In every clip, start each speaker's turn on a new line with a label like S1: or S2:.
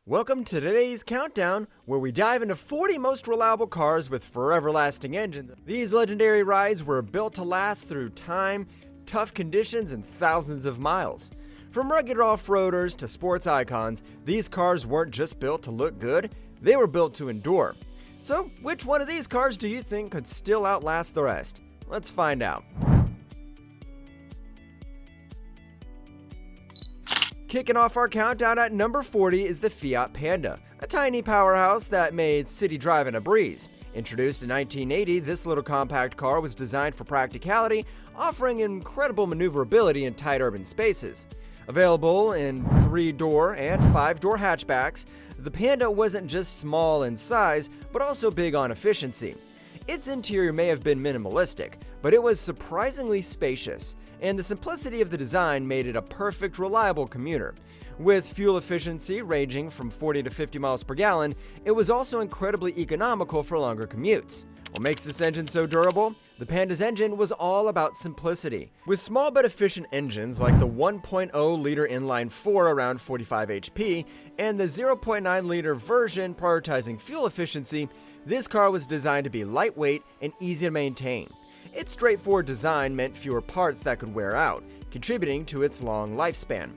S1: Welcome to today's countdown, where we dive into 40 most reliable cars with forever-lasting engines. These legendary rides were built to last through time, tough conditions, and thousands of miles. From rugged off-roaders to sports icons, these cars weren't just built to look good, they were built to endure. So, which one of these cars do you think could still outlast the rest? Let's find out. Kicking off our countdown at number 40 is the Fiat Panda, a tiny powerhouse that made city driving a breeze. Introduced in 1980, this little compact car was designed for practicality, offering incredible maneuverability in tight urban spaces. Available in 3-door and 5-door hatchbacks, the Panda wasn't just small in size, but also big on efficiency. Its interior may have been minimalistic, but it was surprisingly spacious, and the simplicity of the design made it a perfect, reliable commuter. With fuel efficiency ranging from 40 to 50 miles per gallon, it was also incredibly economical for longer commutes. What makes this engine so durable? The Panda's engine was all about simplicity. With small but efficient engines like the 1.0-liter inline-4 around 45 HP and the 0.9-liter version prioritizing fuel efficiency, this car was designed to be lightweight and easy to maintain. Its straightforward design meant fewer parts that could wear out, contributing to its long lifespan.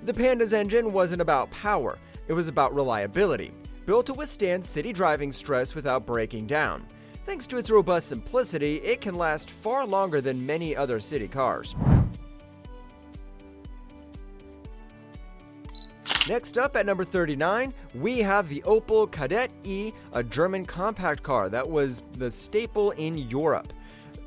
S1: The Panda's engine wasn't about power, it was about reliability, built to withstand city driving stress without breaking down. Thanks to its robust simplicity, it can last far longer than many other city cars. Next up at number 39, we have the Opel Kadett E, a German compact car that was the staple in Europe.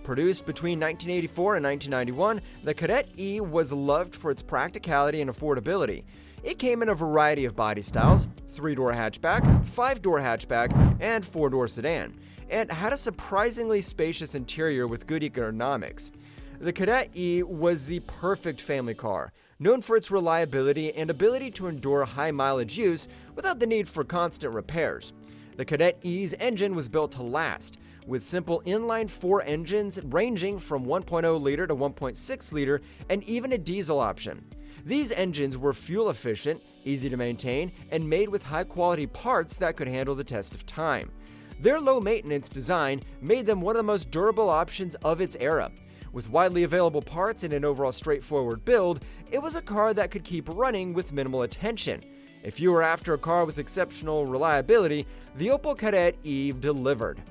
S1: Produced between 1984 and 1991, the Kadett E was loved for its practicality and affordability. It came in a variety of body styles, 3-door hatchback, 5-door hatchback, and 4-door sedan, and had a surprisingly spacious interior with good ergonomics. The Kadett E was the perfect family car, known for its reliability and ability to endure high mileage use without the need for constant repairs. The Kadett E's engine was built to last, with simple inline-4 engines ranging from 1.0-liter to 1.6-liter and even a diesel option. These engines were fuel efficient, easy to maintain, and made with high-quality parts that could handle the test of time. Their low-maintenance design made them one of the most durable options of its era. With widely available parts and an overall straightforward build, it was a car that could keep running with minimal attention. If you were after a car with exceptional reliability, the Opel Kadett E delivered.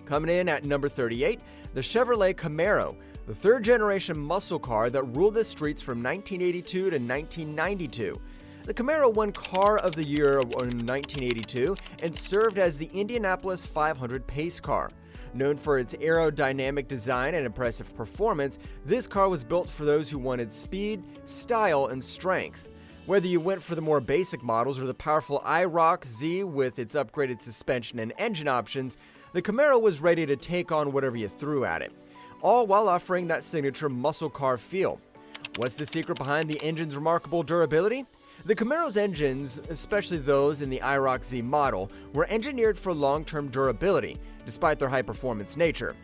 S1: Coming in at number 38, the Chevrolet Camaro, the third-generation muscle car that ruled the streets from 1982 to 1992. The Camaro won Car of the Year in 1982 and served as the Indianapolis 500 pace car. Known for its aerodynamic design and impressive performance, this car was built for those who wanted speed, style, and strength. Whether you went for the more basic models or the powerful IROC Z with its upgraded suspension and engine options, the Camaro was ready to take on whatever you threw at it, all while offering that signature muscle car feel. What's the secret behind the engine's remarkable durability? The Camaro's engines, especially those in the IROC Z model, were engineered for long-term durability, despite their high-performance nature.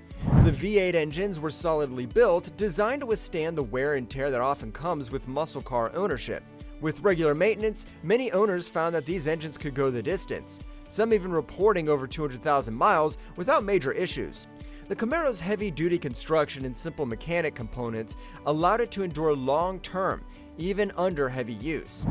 S1: The V8 engines were solidly built, designed to withstand the wear and tear that often comes with muscle car ownership. With regular maintenance, many owners found that these engines could go the distance, some even reporting over 200,000 miles without major issues. The Camaro's heavy-duty construction and simple mechanic components allowed it to endure long-term, even under heavy use.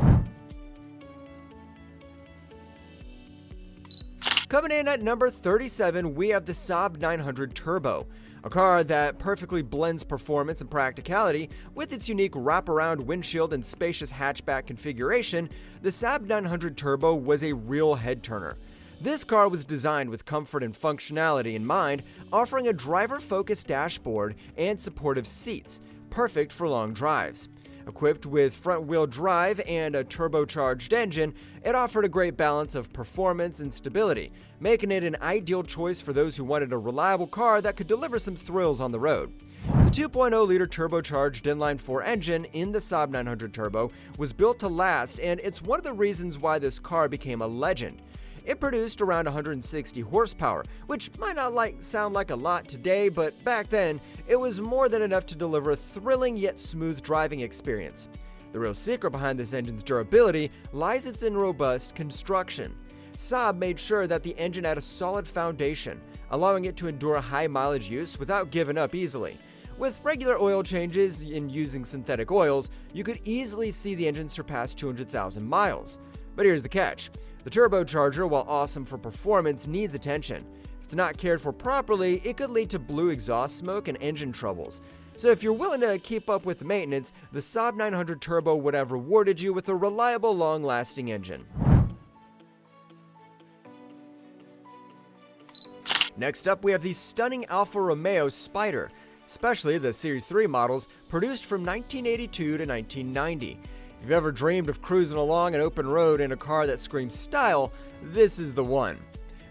S1: Coming in at number 37, we have the Saab 900 Turbo, a car that perfectly blends performance and practicality. With its unique wraparound windshield and spacious hatchback configuration, the Saab 900 Turbo was a real head-turner. This car was designed with comfort and functionality in mind, offering a driver-focused dashboard and supportive seats, perfect for long drives. Equipped with front-wheel drive and a turbocharged engine, it offered a great balance of performance and stability, making it an ideal choice for those who wanted a reliable car that could deliver some thrills on the road. The 2.0-liter turbocharged inline-4 engine in the Saab 900 Turbo was built to last, and it's one of the reasons why this car became a legend. It produced around 160 horsepower, which might not sound like a lot today, but back then, it was more than enough to deliver a thrilling yet smooth driving experience. The real secret behind this engine's durability lies its in robust construction. Saab made sure that the engine had a solid foundation, allowing it to endure high mileage use without giving up easily. With regular oil changes and using synthetic oils, you could easily see the engine surpass 200,000 miles. But here's the catch. The turbocharger, while awesome for performance, needs attention. If it's not cared for properly, it could lead to blue exhaust smoke and engine troubles. So if you're willing to keep up with the maintenance, the Saab 900 Turbo would have rewarded you with a reliable, long-lasting engine. Next up, we have the stunning Alfa Romeo Spider, especially the Series 3 models produced from 1982 to 1990. If you've ever dreamed of cruising along an open road in a car that screams style, this is the one.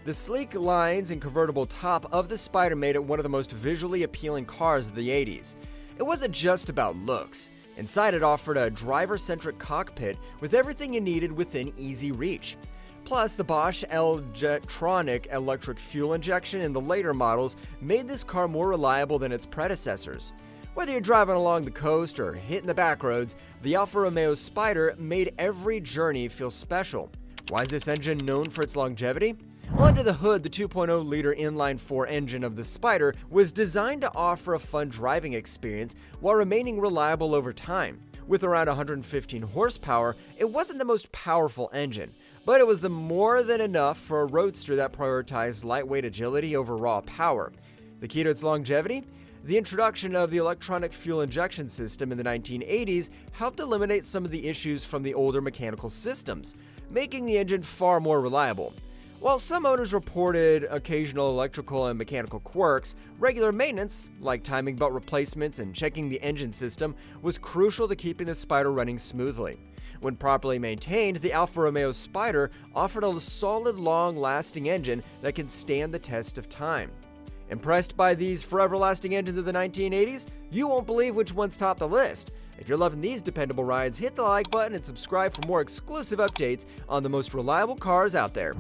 S1: The sleek lines and convertible top of the Spider made it one of the most visually appealing cars of the 80s. It wasn't just about looks. Inside, it offered a driver-centric cockpit with everything you needed within easy reach. Plus, the Bosch L-Jetronic electric fuel injection in the later models made this car more reliable than its predecessors. Whether you're driving along the coast or hitting the back roads, the Alfa Romeo Spider made every journey feel special. Why is this engine known for its longevity? Well, under the hood, the 2.0-liter inline-4 engine of the Spider was designed to offer a fun driving experience while remaining reliable over time. With around 115 horsepower, it wasn't the most powerful engine, but it was more than enough for a roadster that prioritized lightweight agility over raw power. The key to its longevity? The introduction of the electronic fuel injection system in the 1980s helped eliminate some of the issues from the older mechanical systems, making the engine far more reliable. While some owners reported occasional electrical and mechanical quirks, regular maintenance, like timing belt replacements and checking the engine system, was crucial to keeping the Spider running smoothly. When properly maintained, the Alfa Romeo Spider offered a solid, long-lasting engine that can stand the test of time. Impressed by these forever-lasting engines of the 1980s? You won't believe which ones top the list. If you're loving these dependable rides, hit the like button and subscribe for more exclusive updates on the most reliable cars out there.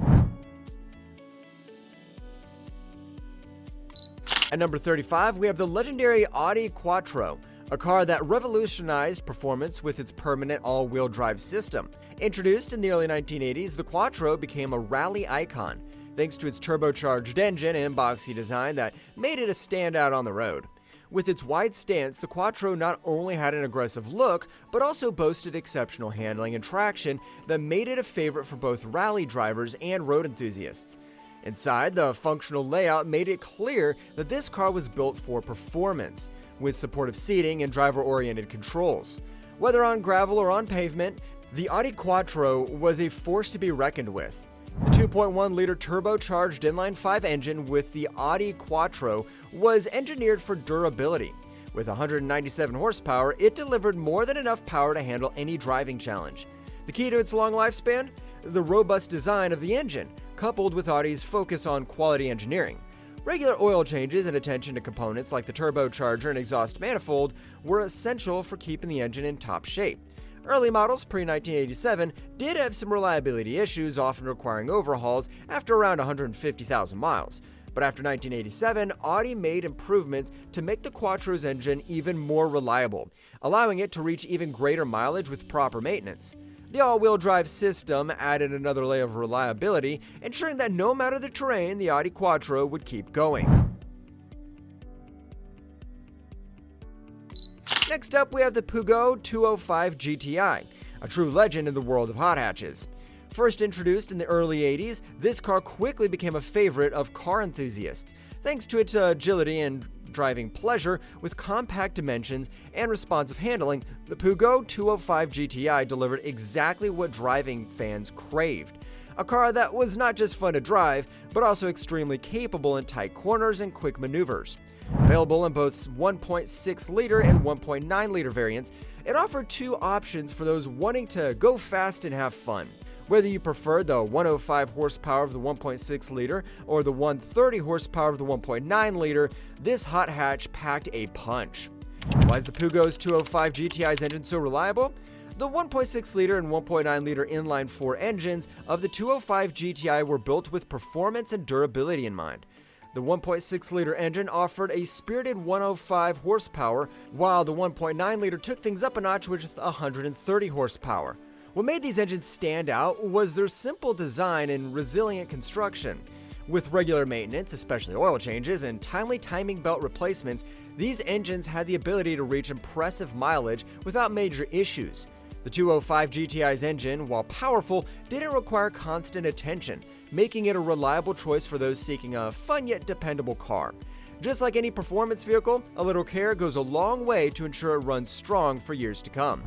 S1: At number 35, we have the legendary Audi Quattro, a car that revolutionized performance with its permanent all-wheel drive system. Introduced in the early 1980s, the Quattro became a rally icon, thanks to its turbocharged engine and boxy design that made it a standout on the road. With its wide stance, the Quattro not only had an aggressive look, but also boasted exceptional handling and traction that made it a favorite for both rally drivers and road enthusiasts. Inside, the functional layout made it clear that this car was built for performance, with supportive seating and driver-oriented controls. Whether on gravel or on pavement, the Audi Quattro was a force to be reckoned with. The 2.1-liter turbocharged inline-5 engine with the Audi Quattro was engineered for durability. With 197 horsepower, it delivered more than enough power to handle any driving challenge. The key to its long lifespan? The robust design of the engine, coupled with Audi's focus on quality engineering. Regular oil changes and attention to components like the turbocharger and exhaust manifold were essential for keeping the engine in top shape. Early models pre-1987 did have some reliability issues, often requiring overhauls after around 150,000 miles. But after 1987, Audi made improvements to make the Quattro's engine even more reliable, allowing it to reach even greater mileage with proper maintenance. The all-wheel drive system added another layer of reliability, ensuring that no matter the terrain, the Audi Quattro would keep going. Next up, we have the Peugeot 205 GTi, a true legend in the world of hot hatches. First introduced in the early 80s, this car quickly became a favorite of car enthusiasts, thanks to its agility and driving pleasure. With compact dimensions and responsive handling, the Peugeot 205 GTi delivered exactly what driving fans craved. A car that was not just fun to drive, but also extremely capable in tight corners and quick maneuvers. Available in both 1.6-liter and 1.9-liter variants, it offered two options for those wanting to go fast and have fun. Whether you prefer the 105 horsepower of the 1.6-liter or the 130 horsepower of the 1.9-liter, this hot hatch packed a punch. Why is the Peugeot's 205 GTi's engine so reliable? The 1.6-liter and 1.9-liter inline-4 engines of the 205 GTi were built with performance and durability in mind. The 1.6-liter engine offered a spirited 105 horsepower, while the 1.9-liter took things up a notch with 130 horsepower. What made these engines stand out was their simple design and resilient construction. With regular maintenance, especially oil changes, and timely timing belt replacements, these engines had the ability to reach impressive mileage without major issues. The 205 GTi's engine, while powerful, didn't require constant attention, making it a reliable choice for those seeking a fun yet dependable car. Just like any performance vehicle, a little care goes a long way to ensure it runs strong for years to come.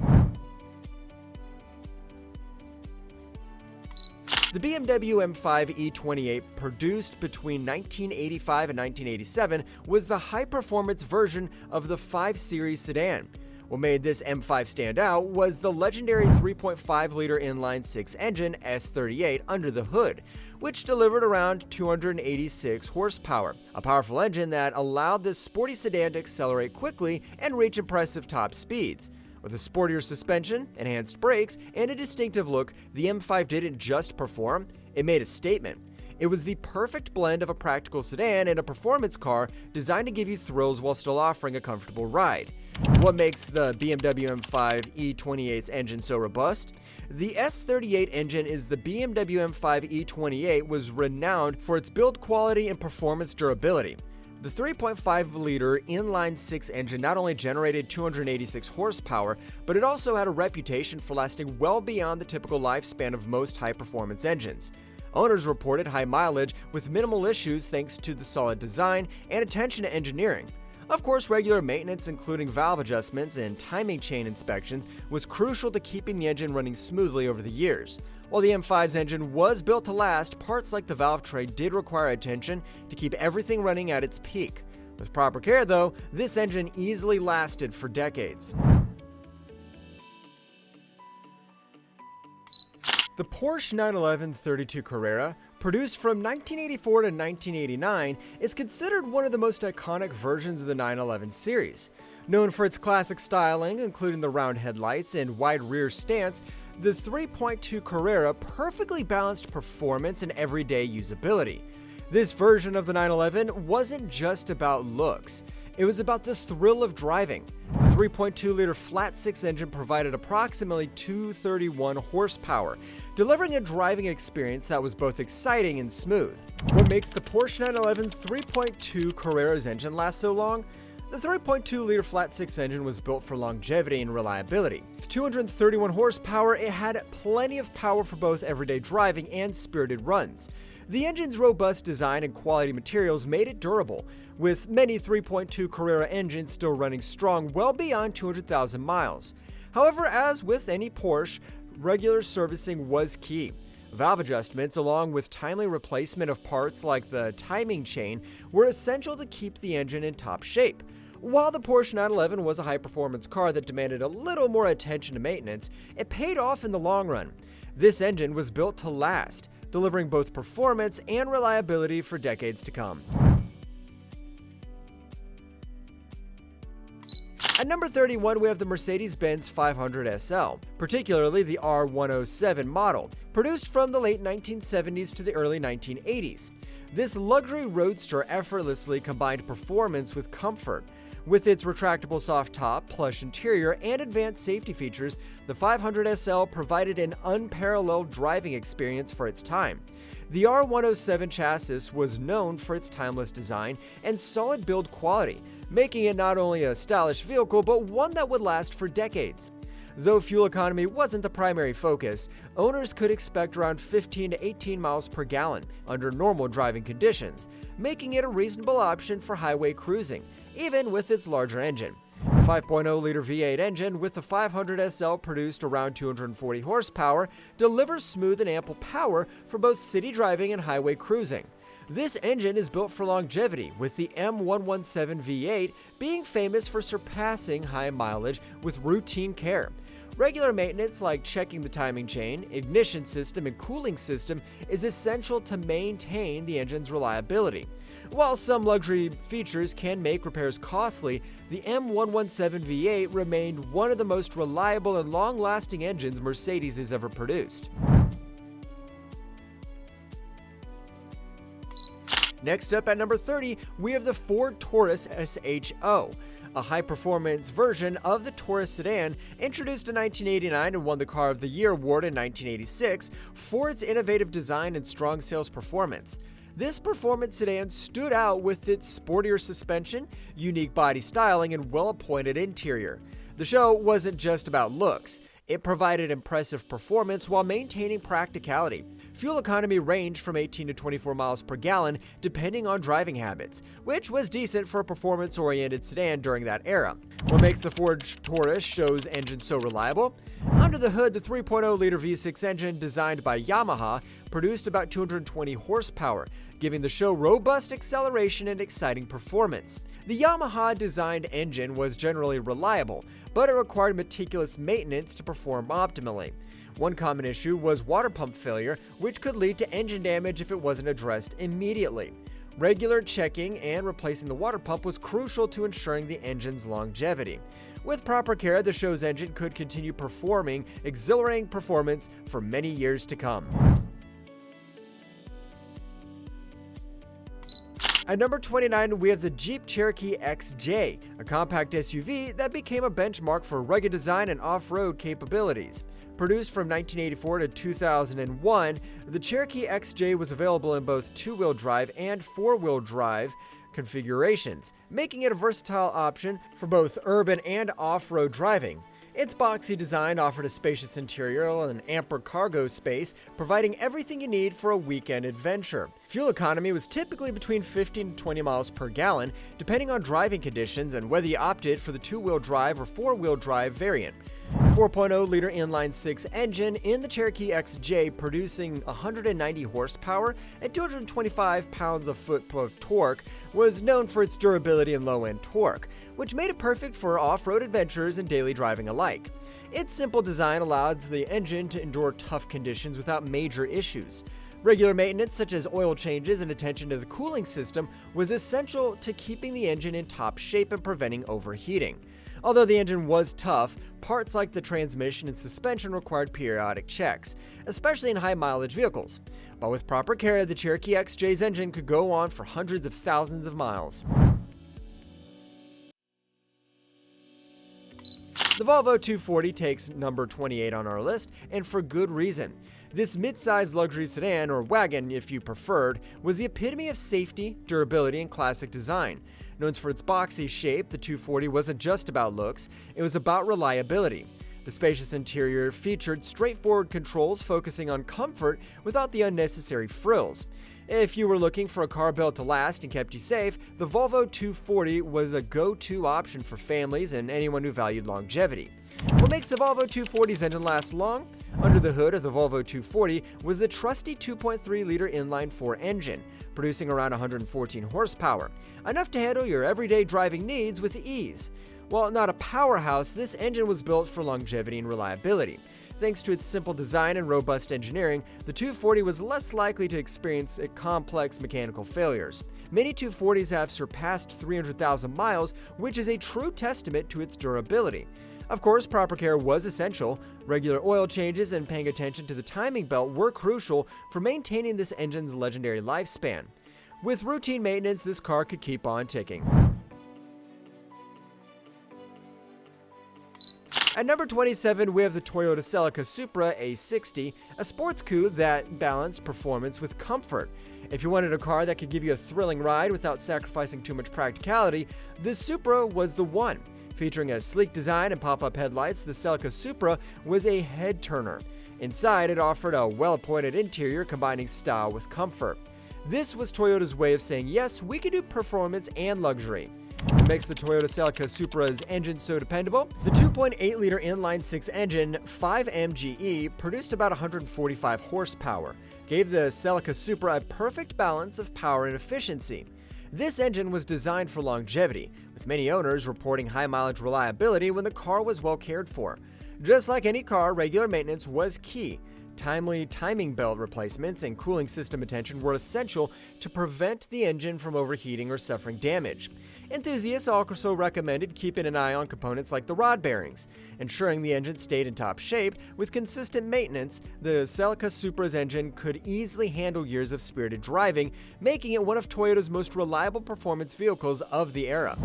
S1: The BMW M5 E28, produced between 1985 and 1987, was the high-performance version of the 5 Series sedan. What made this M5 stand out was the legendary 3.5-liter inline-6 engine S38 under the hood, which delivered around 286 horsepower, a powerful engine that allowed this sporty sedan to accelerate quickly and reach impressive top speeds. With a sportier suspension, enhanced brakes, and a distinctive look, the M5 didn't just perform, it made a statement. It was the perfect blend of a practical sedan and a performance car designed to give you thrills while still offering a comfortable ride. What makes the BMW M5 E28's engine so robust? The S38 engine is the BMW M5 E28 was renowned for its build quality and performance durability. The 3.5-liter inline-6 engine not only generated 286 horsepower, but it also had a reputation for lasting well beyond the typical lifespan of most high-performance engines. Owners reported high mileage with minimal issues thanks to the solid design and attention to engineering. Of course, regular maintenance, including valve adjustments and timing chain inspections, was crucial to keeping the engine running smoothly over the years. While the M5's engine was built to last, parts like the valve tray did require attention to keep everything running at its peak. With proper care, though, this engine easily lasted for decades. The Porsche 911 32 Carrera, produced from 1984 to 1989, is considered one of the most iconic versions of the 911 series. Known for its classic styling, including the round headlights and wide rear stance, the 3.2 Carrera perfectly balanced performance and everyday usability. This version of the 911 wasn't just about looks, it was about the thrill of driving. The 3.2-liter flat-6 engine provided approximately 231 horsepower, delivering a driving experience that was both exciting and smooth. What makes the Porsche 911 3.2 Carrera's engine last so long? The 3.2-liter flat-6 engine was built for longevity and reliability. With 231 horsepower, it had plenty of power for both everyday driving and spirited runs. The engine's robust design and quality materials made it durable, with many 3.2 Carrera engines still running strong well beyond 200,000 miles. However, as with any Porsche, regular servicing was key. Valve adjustments, along with timely replacement of parts like the timing chain, were essential to keep the engine in top shape. While the Porsche 911 was a high-performance car that demanded a little more attention to maintenance, it paid off in the long run. This engine was built to last, delivering both performance and reliability for decades to come. At number 31, we have the Mercedes-Benz 500 SL, particularly the R107 model, produced from the late 1970s to the early 1980s. This luxury roadster effortlessly combined performance with comfort. With its retractable soft top, plush interior, and advanced safety features, the 500 SL provided an unparalleled driving experience for its time. The R107 chassis was known for its timeless design and solid build quality, making it not only a stylish vehicle, but one that would last for decades. Though fuel economy wasn't the primary focus, owners could expect around 15 to 18 miles per gallon under normal driving conditions, making it a reasonable option for highway cruising, even with its larger engine. The 5.0-liter V8 engine with the 500 SL produced around 240 horsepower delivers smooth and ample power for both city driving and highway cruising. This engine is built for longevity, with the M117 V8 being famous for surpassing high mileage with routine care. Regular maintenance like checking the timing chain, ignition system, and cooling system is essential to maintain the engine's reliability. While some luxury features can make repairs costly, the M117 V8 remained one of the most reliable and long-lasting engines Mercedes has ever produced. Next up at number 30, we have the Ford Taurus SHO, a high-performance version of the Taurus sedan introduced in 1989 and won the Car of the Year award in 1986 for its innovative design and strong sales performance. This performance sedan stood out with its sportier suspension, unique body styling, and well-appointed interior. The SHO wasn't just about looks. It provided impressive performance while maintaining practicality. Fuel economy ranged from 18 to 24 miles per gallon depending on driving habits, which was decent for a performance-oriented sedan during that era. What makes the Ford Taurus SHO's engine so reliable? Under the hood, the 3.0-liter V6 engine designed by Yamaha produced about 220 horsepower, giving the SHO robust acceleration and exciting performance. The Yamaha-designed engine was generally reliable, but it required meticulous maintenance to perform optimally. One common issue was water pump failure, which could lead to engine damage if it wasn't addressed immediately. Regular checking and replacing the water pump was crucial to ensuring the engine's longevity. With proper care, the SHO's engine could continue performing exhilarating performance for many years to come. At number 29, we have the Jeep Cherokee XJ, a compact SUV that became a benchmark for rugged design and off-road capabilities. Produced from 1984 to 2001, the Cherokee XJ was available in both two-wheel drive and four-wheel drive configurations, making it a versatile option for both urban and off-road driving. Its boxy design offered a spacious interior and ample cargo space, providing everything you need for a weekend adventure. Fuel economy was typically between 15 to 20 miles per gallon, depending on driving conditions and whether you opted for the two-wheel drive or four-wheel drive variant. 4.0-liter inline-six engine in the Cherokee XJ producing 190 horsepower and 225 pounds-of-foot of torque was known for its durability and low-end torque, which made it perfect for off-road adventures and daily driving alike. Its simple design allowed the engine to endure tough conditions without major issues. Regular maintenance such as oil changes and attention to the cooling system was essential to keeping the engine in top shape and preventing overheating. Although the engine was tough, parts like the transmission and suspension required periodic checks, especially in high-mileage vehicles. But with proper care, the Cherokee XJ's engine could go on for hundreds of thousands of miles. The Volvo 240 takes number 28 on our list, and for good reason. This mid-sized luxury sedan, or wagon if you preferred, was the epitome of safety, durability, and classic design. Known for its boxy shape, the 240 wasn't just about looks, it was about reliability. The spacious interior featured straightforward controls focusing on comfort without the unnecessary frills. If you were looking for a car built to last and kept you safe, the Volvo 240 was a go-to option for families and anyone who valued longevity. What makes the Volvo 240's engine last long? Under the hood of the Volvo 240 was the trusty 2.3-liter inline-4 engine, producing around 114 horsepower, enough to handle your everyday driving needs with ease. While not a powerhouse, this engine was built for longevity and reliability. Thanks to its simple design and robust engineering, the 240 was less likely to experience complex mechanical failures. Many 240s have surpassed 300,000 miles, which is a true testament to its durability. Of course, proper care was essential. Regular oil changes and paying attention to the timing belt were crucial for maintaining this engine's legendary lifespan. With routine maintenance, this car could keep on ticking. At number 27, we have the Toyota Celica Supra A60, a sports coupe that balanced performance with comfort. If you wanted a car that could give you a thrilling ride without sacrificing too much practicality, the Supra was the one. Featuring a sleek design and pop-up headlights, the Celica Supra was a head-turner. Inside, it offered a well-appointed interior combining style with comfort. This was Toyota's way of saying, yes, we can do performance and luxury. What makes the Toyota Celica Supra's engine so dependable? The 2.8-liter inline-six engine 5MGE produced about 145 horsepower, gave the Celica Supra a perfect balance of power and efficiency. This engine was designed for longevity, with many owners reporting high-mileage reliability when the car was well cared for. Just like any car, regular maintenance was key. Timely timing belt replacements and cooling system attention were essential to prevent the engine from overheating or suffering damage. Enthusiasts also recommended keeping an eye on components like the rod bearings. Ensuring the engine stayed in top shape, with consistent maintenance, the Celica Supra's engine could easily handle years of spirited driving, making it one of Toyota's most reliable performance vehicles of the era.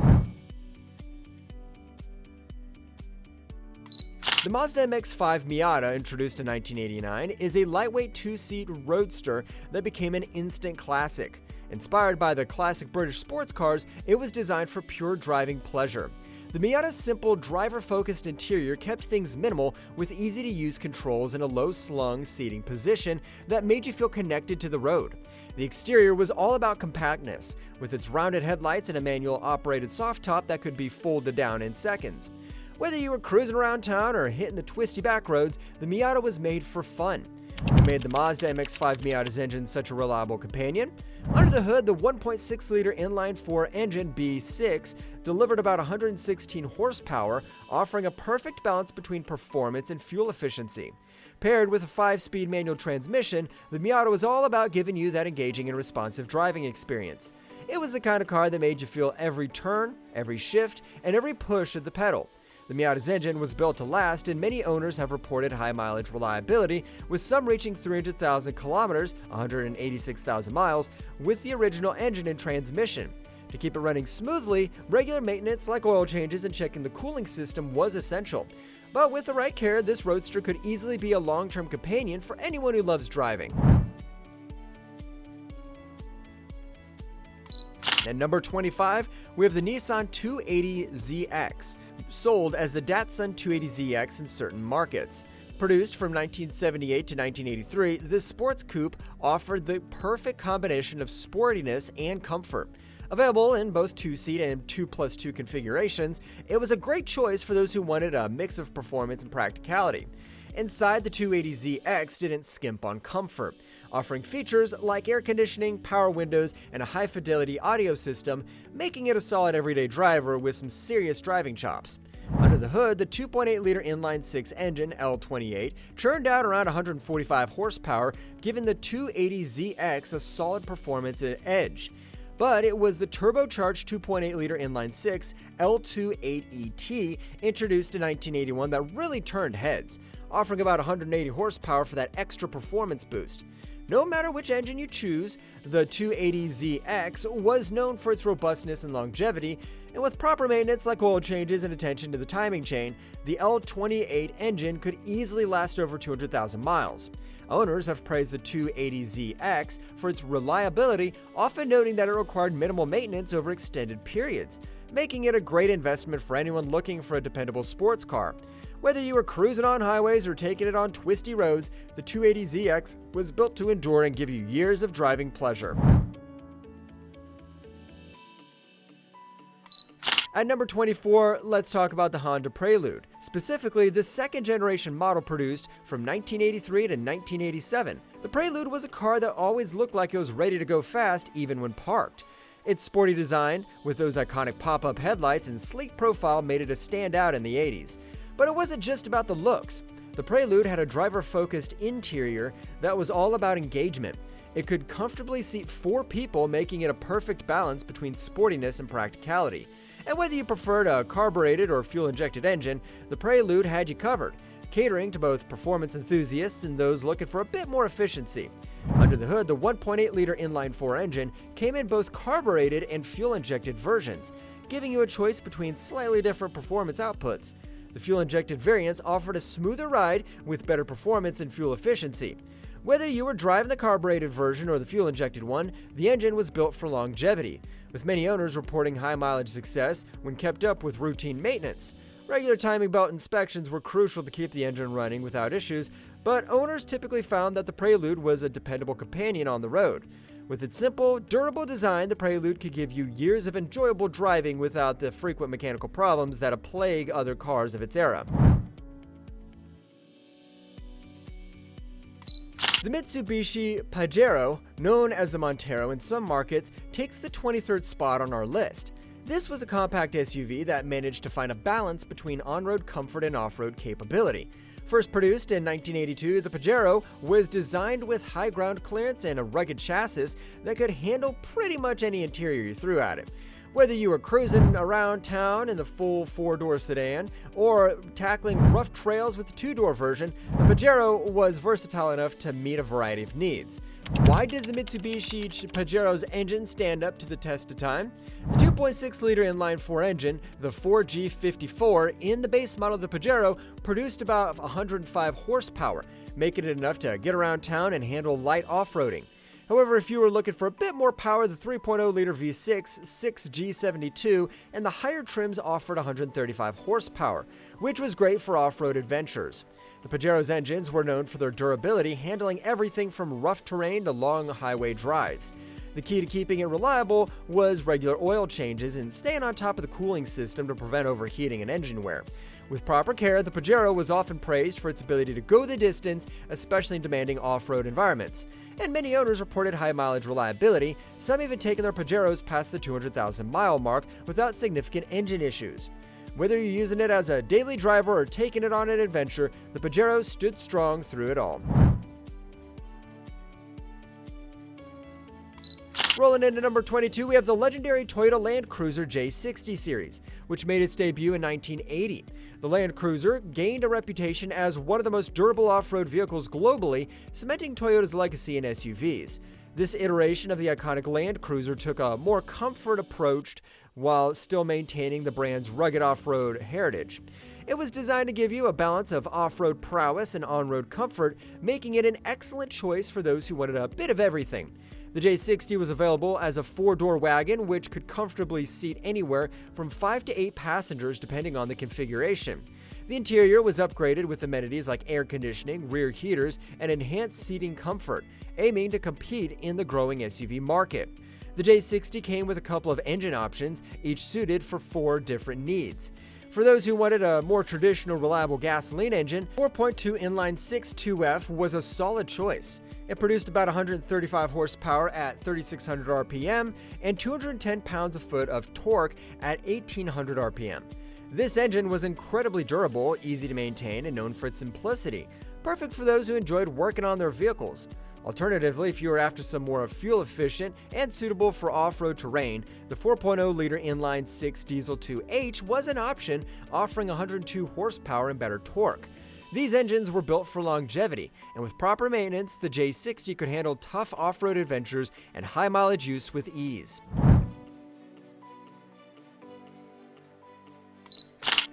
S1: The Mazda MX-5 Miata, introduced in 1989, is a lightweight two-seat roadster that became an instant classic. Inspired by the classic British sports cars, it was designed for pure driving pleasure. The Miata's simple, driver-focused interior kept things minimal, with easy-to-use controls and a low-slung seating position that made you feel connected to the road. The exterior was all about compactness, with its rounded headlights and a manual-operated soft top that could be folded down in seconds. Whether you were cruising around town or hitting the twisty back roads, the Miata was made for fun. What made the Mazda MX-5 Miata's engine such a reliable companion? Under the hood, the 1.6-liter inline-4 engine B6 delivered about 116 horsepower, offering a perfect balance between performance and fuel efficiency. Paired with a 5-speed manual transmission, the Miata was all about giving you that engaging and responsive driving experience. It was the kind of car that made you feel every turn, every shift, and every push of the pedal. The Miata's engine was built to last, and many owners have reported high mileage reliability, with some reaching 300,000 kilometers, 186,000 miles, with the original engine and transmission. To keep it running smoothly, regular maintenance like oil changes and checking the cooling system was essential. But with the right care, this roadster could easily be a long-term companion for anyone who loves driving. At number 25, we have the Nissan 280ZX, sold as the Datsun 280ZX in certain markets. Produced from 1978 to 1983, this sports coupe offered the perfect combination of sportiness and comfort. Available in both 2-seat and 2+2 configurations, it was a great choice for those who wanted a mix of performance and practicality. Inside, the 280ZX didn't skimp on comfort, offering features like air conditioning, power windows, and a high-fidelity audio system, making it a solid everyday driver with some serious driving chops. Under the hood, the 2.8-liter inline-6 engine L28 churned out around 145 horsepower, giving the 280ZX a solid performance edge. But it was the turbocharged 2.8-liter inline-6 L28ET, introduced in 1981, that really turned heads, offering about 180 horsepower for that extra performance boost. No matter which engine you choose, the 280ZX was known for its robustness and longevity, and with proper maintenance like oil changes and attention to the timing chain, the L28 engine could easily last over 200,000 miles. Owners have praised the 280ZX for its reliability, often noting that it required minimal maintenance over extended periods, making it a great investment for anyone looking for a dependable sports car. Whether you were cruising on highways or taking it on twisty roads, the 280ZX was built to endure and give you years of driving pleasure. At number 24, let's talk about the Honda Prelude, specifically the second-generation model produced from 1983 to 1987. The Prelude was a car that always looked like it was ready to go fast even when parked. Its sporty design, with those iconic pop-up headlights and sleek profile, made it a standout in the 80s. But it wasn't just about the looks. The Prelude had a driver-focused interior that was all about engagement. It could comfortably seat 4 people, making it a perfect balance between sportiness and practicality. And whether you preferred a carbureted or fuel-injected engine, the Prelude had you covered, catering to both performance enthusiasts and those looking for a bit more efficiency. Under the hood, the 1.8-liter inline-4 engine came in both carbureted and fuel-injected versions, giving you a choice between slightly different performance outputs. The fuel-injected variants offered a smoother ride with better performance and fuel efficiency. Whether you were driving the carbureted version or the fuel-injected one, the engine was built for longevity, with many owners reporting high mileage success when kept up with routine maintenance. Regular timing belt inspections were crucial to keep the engine running without issues, but owners typically found that the Prelude was a dependable companion on the road. With its simple, durable design, the Prelude could give you years of enjoyable driving without the frequent mechanical problems that plague other cars of its era. The Mitsubishi Pajero, known as the Montero in some markets, takes the 23rd spot on our list. This was a compact SUV that managed to find a balance between on-road comfort and off-road capability. First produced in 1982, the Pajero was designed with high ground clearance and a rugged chassis that could handle pretty much any interior you threw at it. Whether you were cruising around town in the full four-door sedan or tackling rough trails with the two-door version, the Pajero was versatile enough to meet a variety of needs. Why does the Mitsubishi Pajero's engine stand up to the test of time? The 2.6-liter inline-4 engine, the 4G54, in the base model of the Pajero produced about 105 horsepower, making it enough to get around town and handle light off-roading. However, if you were looking for a bit more power, the 3.0-liter V6, 6G72, and the higher trims offered 135 horsepower, which was great for off-road adventures. The Pajero's engines were known for their durability, handling everything from rough terrain to long highway drives. The key to keeping it reliable was regular oil changes and staying on top of the cooling system to prevent overheating and engine wear. With proper care, the Pajero was often praised for its ability to go the distance, especially in demanding off-road environments. And many owners reported high mileage reliability, some even taking their Pajeros past the 200,000-mile mark without significant engine issues. Whether you're using it as a daily driver or taking it on an adventure, the Pajero stood strong through it all. Rolling into number 22, we have the legendary Toyota Land Cruiser J60 series, which made its debut in 1980. The Land Cruiser gained a reputation as one of the most durable off-road vehicles globally, cementing Toyota's legacy in SUVs. This iteration of the iconic Land Cruiser took a more comfort approach while still maintaining the brand's rugged off-road heritage. It was designed to give you a balance of off-road prowess and on-road comfort, making it an excellent choice for those who wanted a bit of everything. The J60 was available as a four-door wagon, which could comfortably seat anywhere from 5 to 8 passengers depending on the configuration. The interior was upgraded with amenities like air conditioning, rear heaters, and enhanced seating comfort, aiming to compete in the growing SUV market. The J60 came with a couple of engine options, each suited for 4 different needs. For those who wanted a more traditional, reliable gasoline engine, 4.2 inline-6 2F was a solid choice. It produced about 135 horsepower at 3,600 RPM and 210 pounds-foot of torque at 1,800 RPM. This engine was incredibly durable, easy to maintain, and known for its simplicity, perfect for those who enjoyed working on their vehicles. Alternatively, if you were after some more fuel-efficient and suitable for off-road terrain, the 4.0-liter inline-6 diesel 2H was an option, offering 102 horsepower and better torque. These engines were built for longevity, and with proper maintenance, the J60 could handle tough off-road adventures and high-mileage use with ease.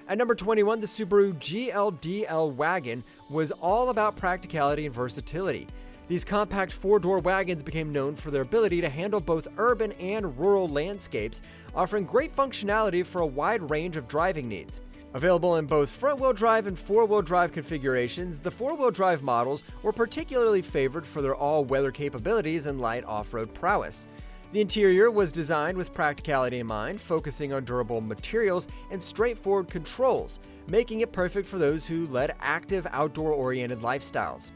S1: At number 21, the Subaru GL wagon was all about practicality and versatility. These compact four-door wagons became known for their ability to handle both urban and rural landscapes, offering great functionality for a wide range of driving needs. Available in both front-wheel drive and four-wheel drive configurations, the four-wheel drive models were particularly favored for their all-weather capabilities and light off-road prowess. The interior was designed with practicality in mind, focusing on durable materials and straightforward controls, making it perfect for those who led active, outdoor-oriented lifestyles.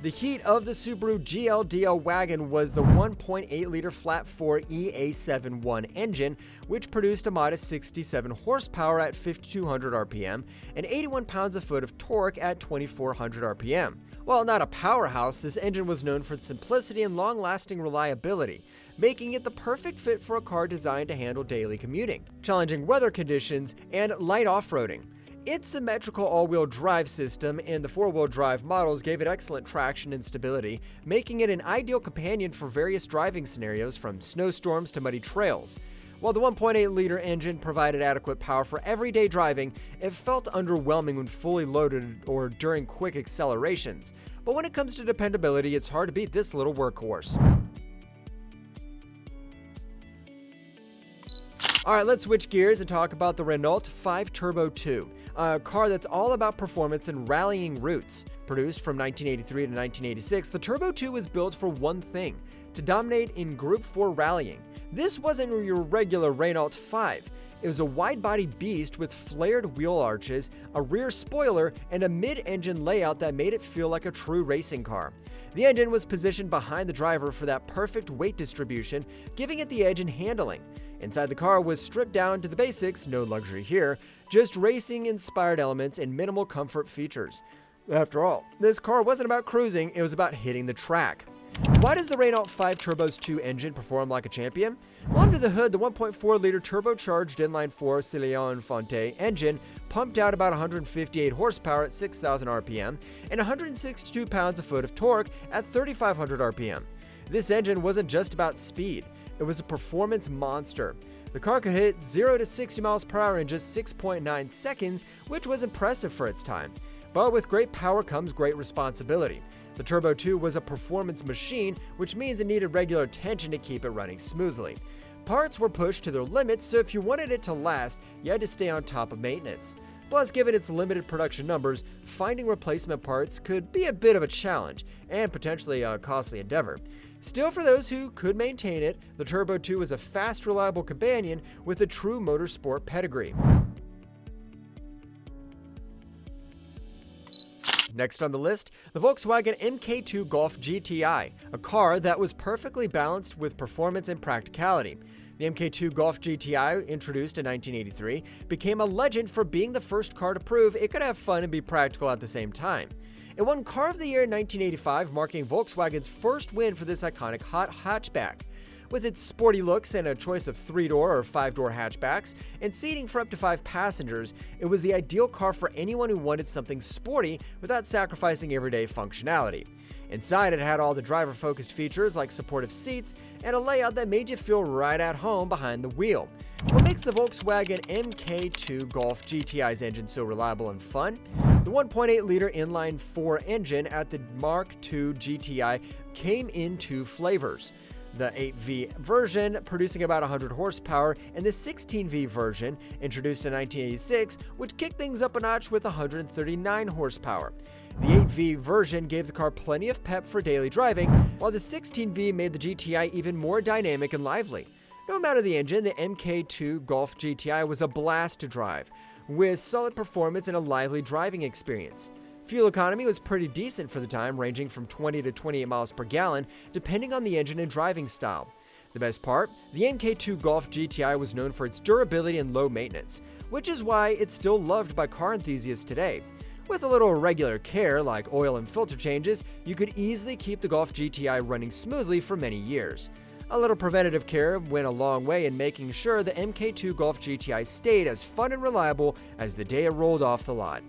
S1: The heat of the Subaru GL wagon was the 1.8-liter flat-4 EA71 engine, which produced a modest 67 horsepower at 5,200 RPM and 81 pounds-foot of torque at 2,400 RPM. While not a powerhouse, this engine was known for its simplicity and long-lasting reliability, making it the perfect fit for a car designed to handle daily commuting, challenging weather conditions, and light off-roading. Its symmetrical all-wheel drive system and the four-wheel drive models gave it excellent traction and stability, making it an ideal companion for various driving scenarios from snowstorms to muddy trails. While the 1.8-liter engine provided adequate power for everyday driving, it felt underwhelming when fully loaded or during quick accelerations. But when it comes to dependability, it's hard to beat this little workhorse. Alright, let's switch gears and talk about the Renault 5 Turbo 2, a car that's all about performance and rallying roots. Produced from 1983 to 1986, the Turbo 2 was built for one thing: to dominate in Group 4 rallying. This wasn't your regular Renault 5. It was a wide-body beast with flared wheel arches, a rear spoiler, and a mid-engine layout that made it feel like a true racing car. The engine was positioned behind the driver for that perfect weight distribution, giving it the edge in handling. Inside the car was stripped down to the basics, no luxury here, just racing-inspired elements and minimal comfort features. After all, this car wasn't about cruising, it was about hitting the track. Why does the Renault 5 Turbo's 2 engine perform like a champion? Well, under the hood, the 1.4-liter turbocharged inline-4 Celica Fonte engine pumped out about 158 horsepower at 6,000 RPM and 162 pounds-a-foot of torque at 3,500 RPM. This engine wasn't just about speed, it was a performance monster. The car could hit 0 to 60 miles per hour in just 6.9 seconds, which was impressive for its time. But with great power comes great responsibility. The Turbo 2 was a performance machine, which means it needed regular attention to keep it running smoothly. Parts were pushed to their limits, so if you wanted it to last, you had to stay on top of maintenance. Plus, given its limited production numbers, finding replacement parts could be a bit of a challenge, and potentially a costly endeavor. Still, for those who could maintain it, the Turbo 2 was a fast, reliable companion with a true motorsport pedigree. Next on the list, the Volkswagen MK2 Golf GTi, a car that was perfectly balanced with performance and practicality. The MK2 Golf GTi, introduced in 1983, became a legend for being the first car to prove it could have fun and be practical at the same time. It won Car of the Year in 1985, marking Volkswagen's first win for this iconic hot hatchback. With its sporty looks and a choice of 3-door or 5-door hatchbacks and seating for up to 5 passengers, it was the ideal car for anyone who wanted something sporty without sacrificing everyday functionality. Inside, it had all the driver-focused features like supportive seats and a layout that made you feel right at home behind the wheel. What makes the Volkswagen MK2 Golf GTi's engine so reliable and fun? The 1.8-liter inline-4 engine at the Mark II GTi came in 2 flavors. The 8V version, producing about 100 horsepower, and the 16V version, introduced in 1986, which kicked things up a notch with 139 horsepower. The 8V version gave the car plenty of pep for daily driving, while the 16V made the GTi even more dynamic and lively. No matter the engine, the MK2 Golf GTi was a blast to drive, with solid performance and a lively driving experience. Fuel economy was pretty decent for the time, ranging from 20 to 28 miles per gallon, depending on the engine and driving style. The best part? The MK2 Golf GTi was known for its durability and low maintenance, which is why it's still loved by car enthusiasts today. With a little regular care, like oil and filter changes, you could easily keep the Golf GTi running smoothly for many years. A little preventative care went a long way in making sure the MK2 Golf GTi stayed as fun and reliable as the day it rolled off the lot.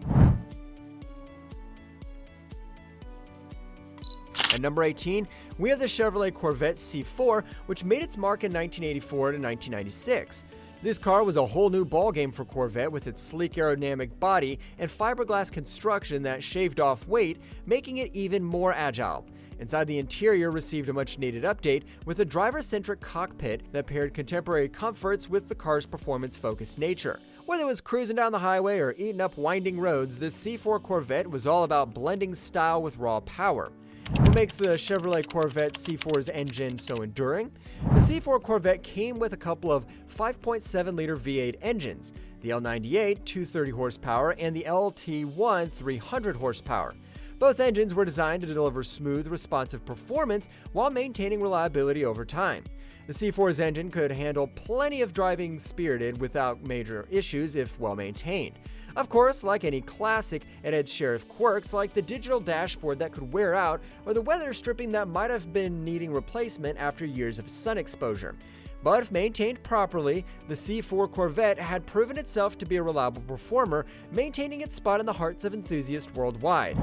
S1: At number 18, we have the Chevrolet Corvette C4, which made its mark in 1984 to 1996. This car was a whole new ballgame for Corvette with its sleek aerodynamic body and fiberglass construction that shaved off weight, making it even more agile. Inside, the interior received a much-needed update with a driver-centric cockpit that paired contemporary comforts with the car's performance-focused nature. Whether it was cruising down the highway or eating up winding roads, the C4 Corvette was all about blending style with raw power. What makes the Chevrolet Corvette C4's engine so enduring? The C4 Corvette came with a couple of 5.7-liter V8 engines, the L98 230 horsepower and the LT1 300 horsepower. Both engines were designed to deliver smooth, responsive performance while maintaining reliability over time. The C4's engine could handle plenty of driving spirited without major issues if well maintained. Of course, like any classic, it had share of quirks like the digital dashboard that could wear out or the weather stripping that might have been needing replacement after years of sun exposure. But if maintained properly, the C4 Corvette had proven itself to be a reliable performer, maintaining its spot in the hearts of enthusiasts worldwide.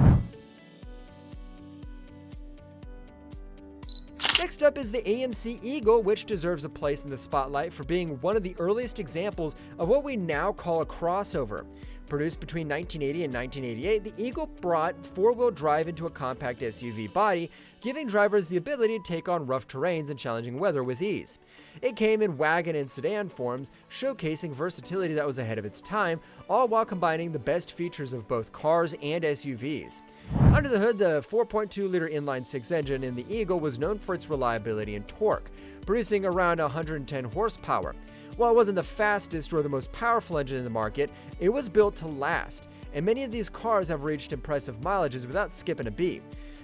S1: Next up is the AMC Eagle, which deserves a place in the spotlight for being one of the earliest examples of what we now call a crossover. Produced between 1980 and 1988, the Eagle brought four-wheel drive into a compact SUV body, giving drivers the ability to take on rough terrains and challenging weather with ease. It came in wagon and sedan forms, showcasing versatility that was ahead of its time, all while combining the best features of both cars and SUVs. Under the hood, the 4.2-liter inline-6 engine in the Eagle was known for its reliability and torque, producing around 110 horsepower. While it wasn't the fastest or the most powerful engine in the market, it was built to last, and many of these cars have reached impressive mileages without skipping a beat.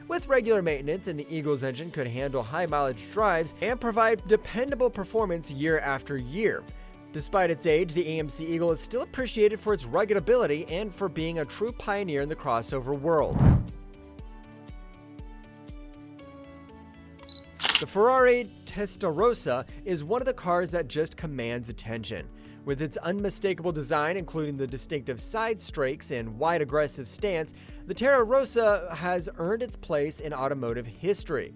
S1: With regular maintenance, and the Eagle's engine could handle high-mileage drives and provide dependable performance year after year. Despite its age, the AMC Eagle is still appreciated for its rugged ability and for being a true pioneer in the crossover world. The Ferrari Testarossa is one of the cars that just commands attention. With its unmistakable design, including the distinctive side strakes and wide aggressive stance, the Testarossa has earned its place in automotive history.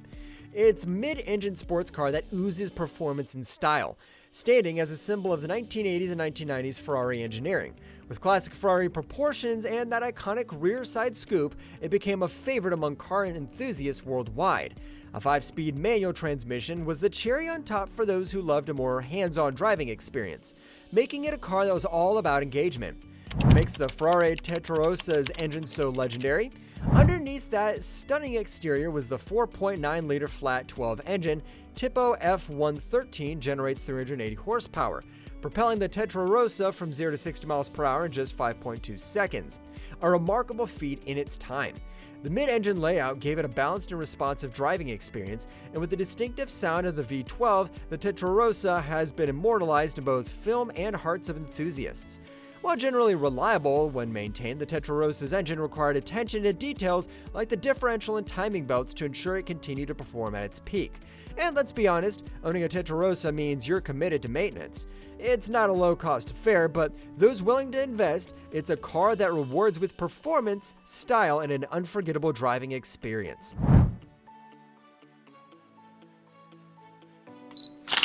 S1: It's mid-engine sports car that oozes performance and style, standing as a symbol of the 1980s and 1990s Ferrari engineering. With classic Ferrari proportions and that iconic rear side scoop, it became a favorite among car enthusiasts worldwide. A 5-speed manual transmission was the cherry on top for those who loved a more hands-on driving experience, making it a car that was all about engagement. What makes the Ferrari Testarossa's engine so legendary? Underneath that stunning exterior was the 4.9-liter flat 12 engine. Tipo F113 generates 380 horsepower, propelling the Testarossa from 0 to 60 miles per hour in just 5.2 seconds. A remarkable feat in its time. The mid-engine layout gave it a balanced and responsive driving experience, and with the distinctive sound of the V12, the Testarossa has been immortalized in both film and hearts of enthusiasts. While generally reliable when maintained, the Testarossa's engine required attention to details like the differential and timing belts to ensure it continued to perform at its peak. And let's be honest, owning a Testarossa means you're committed to maintenance. It's not a low-cost affair, but those willing to invest, it's a car that rewards with performance, style, and an unforgettable driving experience.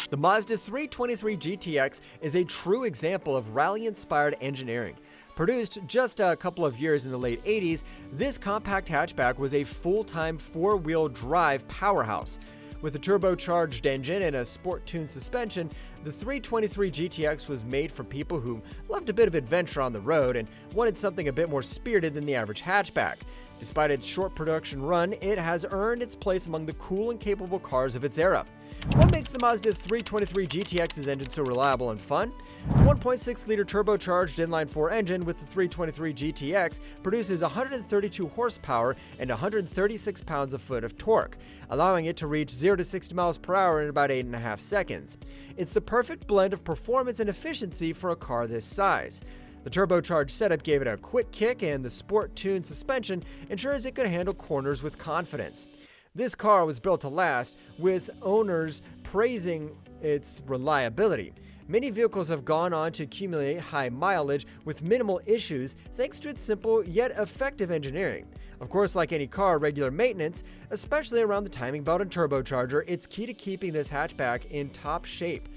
S1: The Mazda 323 GTX is a true example of rally-inspired engineering. Produced just a couple of years in the late 80s, this compact hatchback was a full-time four-wheel drive powerhouse. With a turbocharged engine and a sport-tuned suspension, the 323 GTX was made for people who loved a bit of adventure on the road and wanted something a bit more spirited than the average hatchback. Despite its short production run, it has earned its place among the cool and capable cars of its era. What makes the Mazda 323 GTX's engine so reliable and fun? The 1.6-liter turbocharged inline-4 engine with the 323 GTX produces 132 horsepower and 136 pounds-foot of torque, allowing it to reach 0 to 60 miles per hour in about 8.5 seconds. It's the perfect blend of performance and efficiency for a car this size. The turbocharged setup gave it a quick kick, and the sport-tuned suspension ensures it could handle corners with confidence. This car was built to last, with owners praising its reliability. Many vehicles have gone on to accumulate high mileage with minimal issues thanks to its simple yet effective engineering. Of course, like any car, regular maintenance, especially around the timing belt and turbocharger, it's key to keeping this hatchback in top shape.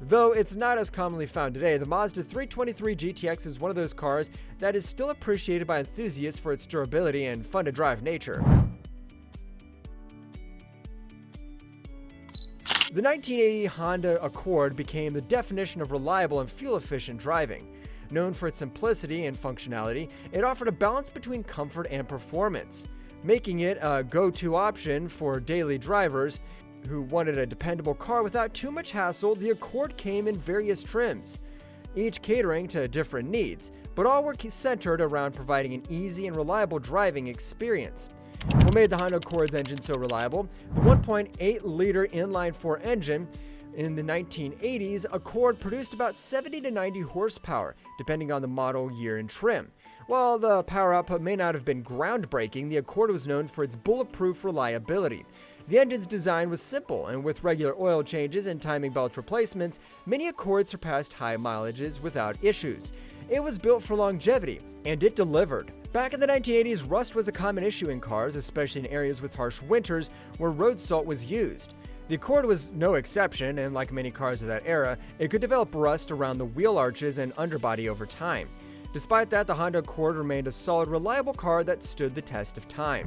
S1: Though it's not as commonly found today, the Mazda 323 GTX is one of those cars that is still appreciated by enthusiasts for its durability and fun-to-drive nature. The 1980 Honda Accord became the definition of reliable and fuel-efficient driving. Known for its simplicity and functionality, it offered a balance between comfort and performance, making it a go-to option for daily drivers who wanted a dependable car without too much hassle. The Accord came in various trims, each catering to different needs, but all were centered around providing an easy and reliable driving experience. What made the Honda Accord's engine so reliable? The 1.8-liter inline-4 engine. In the 1980s, Accord produced about 70 to 90 horsepower, depending on the model, year, and trim. While the power output may not have been groundbreaking, the Accord was known for its bulletproof reliability. The engine's design was simple, and with regular oil changes and timing belt replacements, many Accords surpassed high mileages without issues. It was built for longevity, and it delivered. Back in the 1980s, rust was a common issue in cars, especially in areas with harsh winters where road salt was used. The Accord was no exception, and like many cars of that era, it could develop rust around the wheel arches and underbody over time. Despite that, the Honda Accord remained a solid, reliable car that stood the test of time.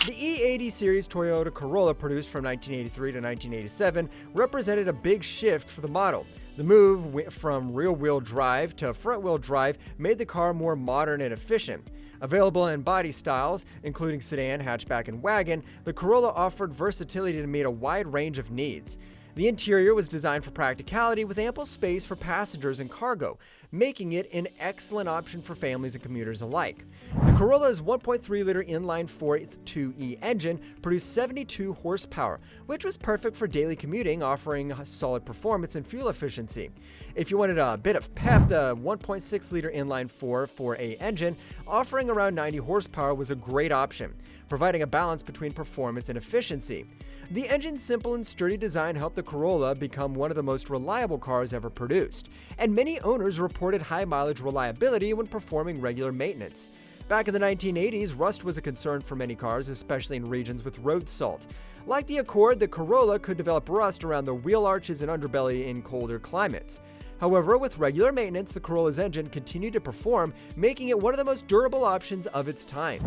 S1: The E80 series Toyota Corolla, produced from 1983 to 1987, represented a big shift for the model. The move from rear-wheel drive to front-wheel drive made the car more modern and efficient. Available in body styles, including sedan, hatchback, and wagon, the Corolla offered versatility to meet a wide range of needs. The interior was designed for practicality with ample space for passengers and cargo, making it an excellent option for families and commuters alike. The Corolla's 1.3-liter inline-4 2E engine produced 72 horsepower, which was perfect for daily commuting, offering solid performance and fuel efficiency. If you wanted a bit of pep, the 1.6-liter inline-4 4A engine, offering around 90 horsepower, was a great option, providing a balance between performance and efficiency. The engine's simple and sturdy design helped the Corolla become one of the most reliable cars ever produced, and many owners reported high mileage reliability when performing regular maintenance. Back in the 1980s, rust was a concern for many cars, especially in regions with road salt. Like the Accord, the Corolla could develop rust around the wheel arches and underbelly in colder climates. However, with regular maintenance, the Corolla's engine continued to perform, making it one of the most durable options of its time.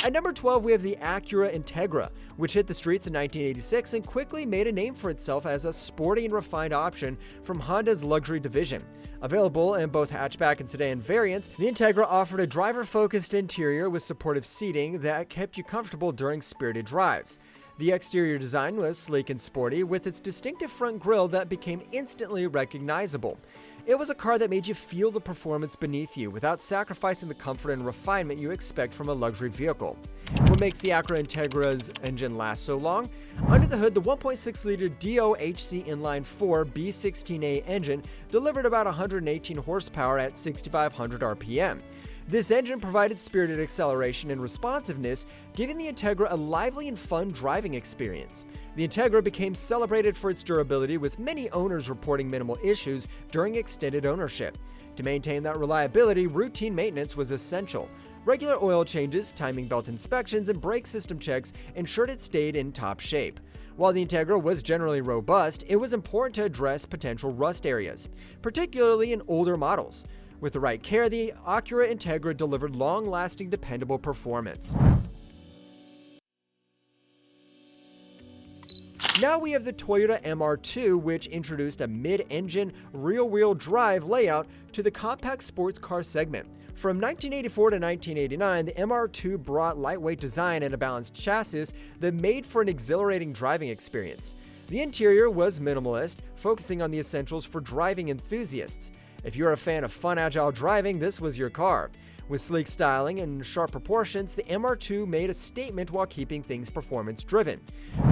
S1: At number 12, we have the Acura Integra, which hit the streets in 1986 and quickly made a name for itself as a sporty and refined option from Honda's luxury division. Available in both hatchback and sedan variants, the Integra offered a driver-focused interior with supportive seating that kept you comfortable during spirited drives. The exterior design was sleek and sporty, with its distinctive front grille that became instantly recognizable. It was a car that made you feel the performance beneath you without sacrificing the comfort and refinement you expect from a luxury vehicle. What makes the Acura Integra's engine last so long? Under the hood, the 1.6-liter DOHC inline-4 B16A engine delivered about 118 horsepower at 6,500 RPM. This engine provided spirited acceleration and responsiveness, giving the Integra a lively and fun driving experience. The Integra became celebrated for its durability, with many owners reporting minimal issues during extended ownership. To maintain that reliability, routine maintenance was essential. Regular oil changes, timing belt inspections, and brake system checks ensured it stayed in top shape. While the Integra was generally robust, it was important to address potential rust areas, particularly in older models. With the right care, the Acura Integra delivered long-lasting, dependable performance. Now we have the Toyota MR2, which introduced a mid-engine, rear-wheel drive layout to the compact sports car segment. From 1984 to 1989, the MR2 brought lightweight design and a balanced chassis that made for an exhilarating driving experience. The interior was minimalist, focusing on the essentials for driving enthusiasts. If you're a fan of fun, agile driving, this was your car. With sleek styling and sharp proportions, the MR2 made a statement while keeping things performance-driven.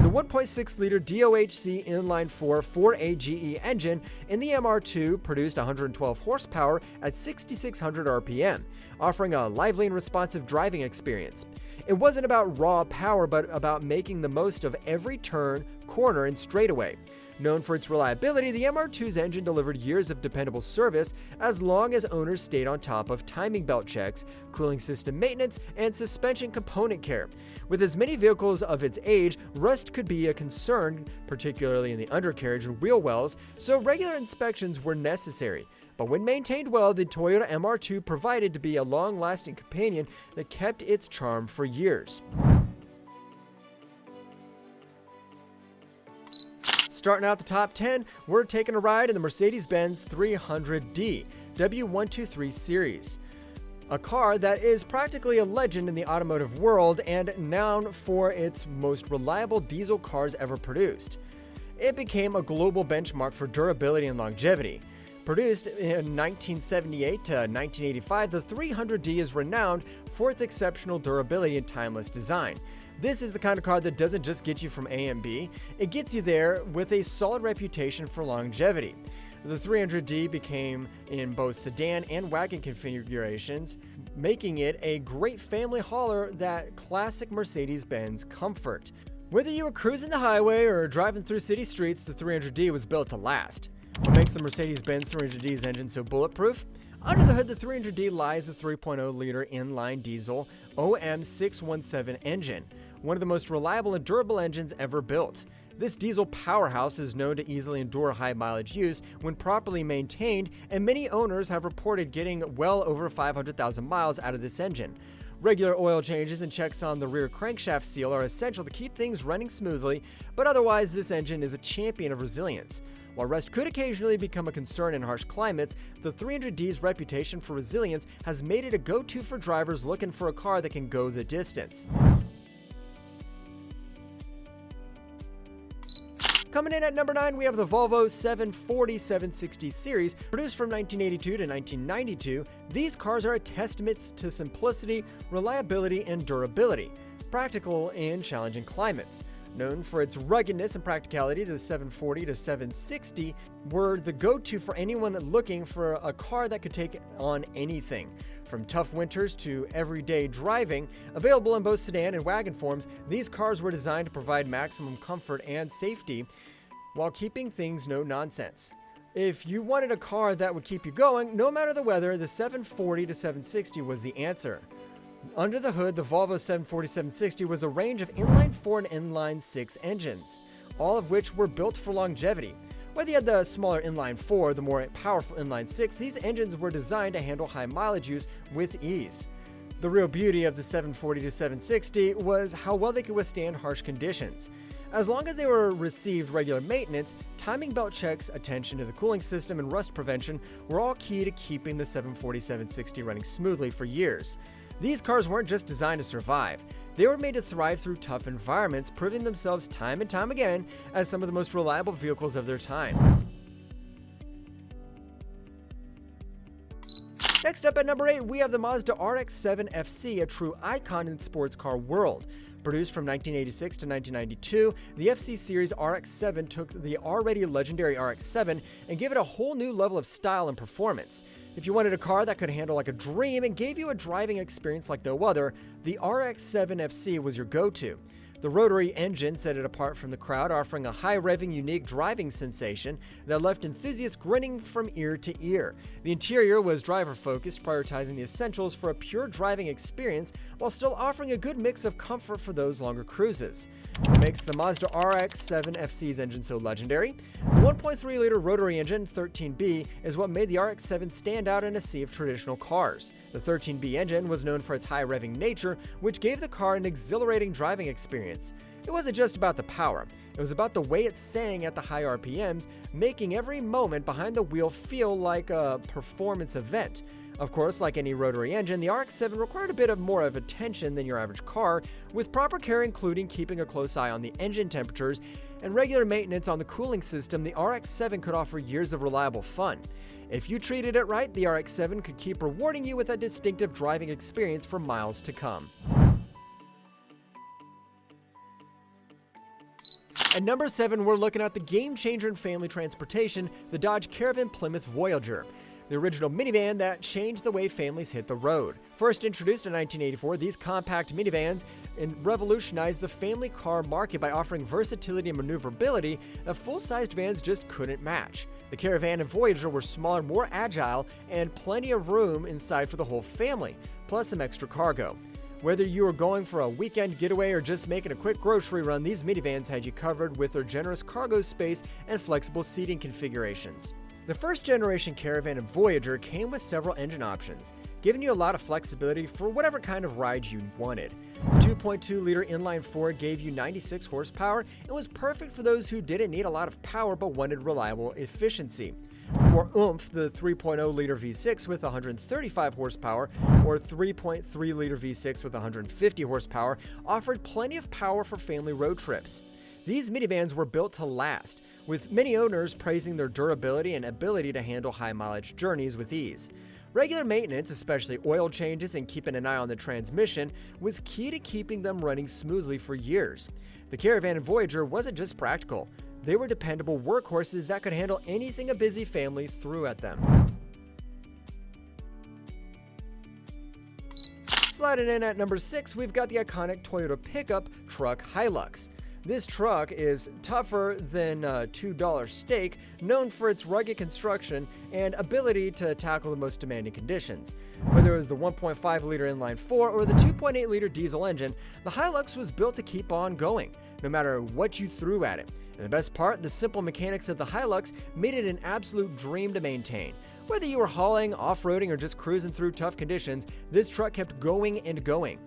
S1: The 1.6-liter DOHC inline-4 4AGE engine in the MR2 produced 112 horsepower at 6,600 RPM, offering a lively and responsive driving experience. It wasn't about raw power, but about making the most of every turn, corner, and straightaway. Known for its reliability, the MR2's engine delivered years of dependable service as long as owners stayed on top of timing belt checks, cooling system maintenance, and suspension component care. With as many vehicles of its age, rust could be a concern, particularly in the undercarriage and wheel wells, so regular inspections were necessary. But when maintained well, the Toyota MR2 provided to be a long-lasting companion that kept its charm for years. Starting out the top 10, we're taking a ride in the Mercedes-Benz 300D W123 series, a car that is practically a legend in the automotive world and known for its most reliable diesel cars ever produced. It became a global benchmark for durability and longevity. Produced in 1978 to 1985, the 300D is renowned for its exceptional durability and timeless design. This is the kind of car that doesn't just get you from A and B, it gets you there with a solid reputation for longevity. The 300D became in both sedan and wagon configurations, making it a great family hauler that classic Mercedes-Benz comfort. Whether you were cruising the highway or driving through city streets, the 300D was built to last. What makes the Mercedes-Benz 300D's engine so bulletproof? Under the hood, the 300D lies a 3.0-liter inline diesel OM617 engine, one of the most reliable and durable engines ever built. This diesel powerhouse is known to easily endure high mileage use when properly maintained, and many owners have reported getting well over 500,000 miles out of this engine. Regular oil changes and checks on the rear crankshaft seal are essential to keep things running smoothly, but otherwise this engine is a champion of resilience. While rust could occasionally become a concern in harsh climates, the 300D's reputation for resilience has made it a go-to for drivers looking for a car that can go the distance. Coming in at number 9, we have the Volvo 740-760 series. Produced from 1982 to 1992, these cars are a testament to simplicity, reliability, and durability, practical in challenging climates. Known for its ruggedness and practicality, the 740 to 760 were the go-to for anyone looking for a car that could take on anything. From tough winters to everyday driving, available in both sedan and wagon forms, these cars were designed to provide maximum comfort and safety while keeping things no nonsense. If you wanted a car that would keep you going, no matter the weather, the 740 to 760 was the answer. Under the hood, the Volvo 740-760 was a range of inline-4 and inline-6 engines, all of which were built for longevity. Whether you had the smaller inline-4, the more powerful inline-6, these engines were designed to handle high mileage use with ease. The real beauty of the 740-760 was how well they could withstand harsh conditions. As long as they received regular maintenance, timing belt checks, attention to the cooling system, and rust prevention were all key to keeping the 740-760 running smoothly for years. These cars weren't just designed to survive. They were made to thrive through tough environments, proving themselves time and time again as some of the most reliable vehicles of their time. Next up at number 8, we have the Mazda RX-7 FC, a true icon in the sports car world. Produced from 1986 to 1992, the FC series RX-7 took the already legendary RX-7 and gave it a whole new level of style and performance. If you wanted a car that could handle like a dream and gave you a driving experience like no other, the RX-7 FC was your go-to. The rotary engine set it apart from the crowd, offering a high-revving, unique driving sensation that left enthusiasts grinning from ear to ear. The interior was driver-focused, prioritizing the essentials for a pure driving experience while still offering a good mix of comfort for those longer cruises. What makes the Mazda RX-7 FC's engine so legendary? The 1.3-liter rotary engine, 13B, is what made the RX-7 stand out in a sea of traditional cars. The 13B engine was known for its high-revving nature, which gave the car an exhilarating driving experience. It wasn't just about the power, it was about the way it sang at the high RPMs, making every moment behind the wheel feel like a performance event. Of course, like any rotary engine, the RX-7 required a bit more of attention than your average car, with proper care including keeping a close eye on the engine temperatures and regular maintenance on the cooling system. The RX-7 could offer years of reliable fun. If you treated it right, the RX-7 could keep rewarding you with a distinctive driving experience for miles to come. At number 7, we're looking at the game changer in family transportation, the Dodge Caravan Plymouth Voyager, the original minivan that changed the way families hit the road. First introduced in 1984, these compact minivans revolutionized the family car market by offering versatility and maneuverability that full-sized vans just couldn't match. The Caravan and Voyager were smaller, more agile, and plenty of room inside for the whole family, plus some extra cargo. Whether you were going for a weekend getaway or just making a quick grocery run, these minivans had you covered with their generous cargo space and flexible seating configurations. The first generation Caravan and Voyager came with several engine options, giving you a lot of flexibility for whatever kind of ride you wanted. The 2.2-liter inline-4 gave you 96 horsepower and was perfect for those who didn't need a lot of power but wanted reliable efficiency. For more oomph, the 3.0-liter V6 with 135 horsepower or 3.3-liter V6 with 150 horsepower offered plenty of power for family road trips. These minivans were built to last, with many owners praising their durability and ability to handle high-mileage journeys with ease. Regular maintenance, especially oil changes and keeping an eye on the transmission, was key to keeping them running smoothly for years. The Caravan and Voyager wasn't just practical. They were dependable workhorses that could handle anything a busy family threw at them. Sliding in at number 6, we've got the iconic Toyota pickup truck Hilux. This truck is tougher than a $2 steak, known for its rugged construction and ability to tackle the most demanding conditions. Whether it was the 1.5-liter inline-4 or the 2.8-liter diesel engine, the Hilux was built to keep on going, no matter what you threw at it. And the best part, the simple mechanics of the Hilux made it an absolute dream to maintain. Whether you were hauling, off-roading, or just cruising through tough conditions, this truck kept going and going.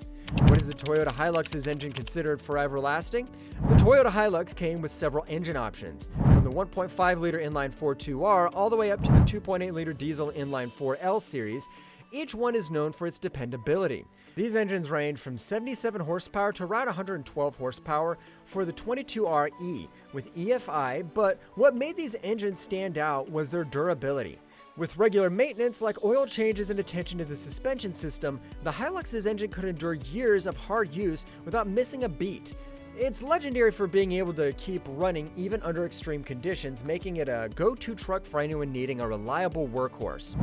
S1: What is the Toyota Hilux's engine considered for everlasting? The Toyota Hilux came with several engine options, from the 1.5-liter inline-4 2R all the way up to the 2.8-liter diesel inline-4 L series, Each one is known for its dependability. These engines range from 77 horsepower to around 112 horsepower for the 22RE with EFI, but what made these engines stand out was their durability. With regular maintenance like oil changes and attention to the suspension system, the Hilux's engine could endure years of hard use without missing a beat. It's legendary for being able to keep running even under extreme conditions, making it a go-to truck for anyone needing a reliable workhorse.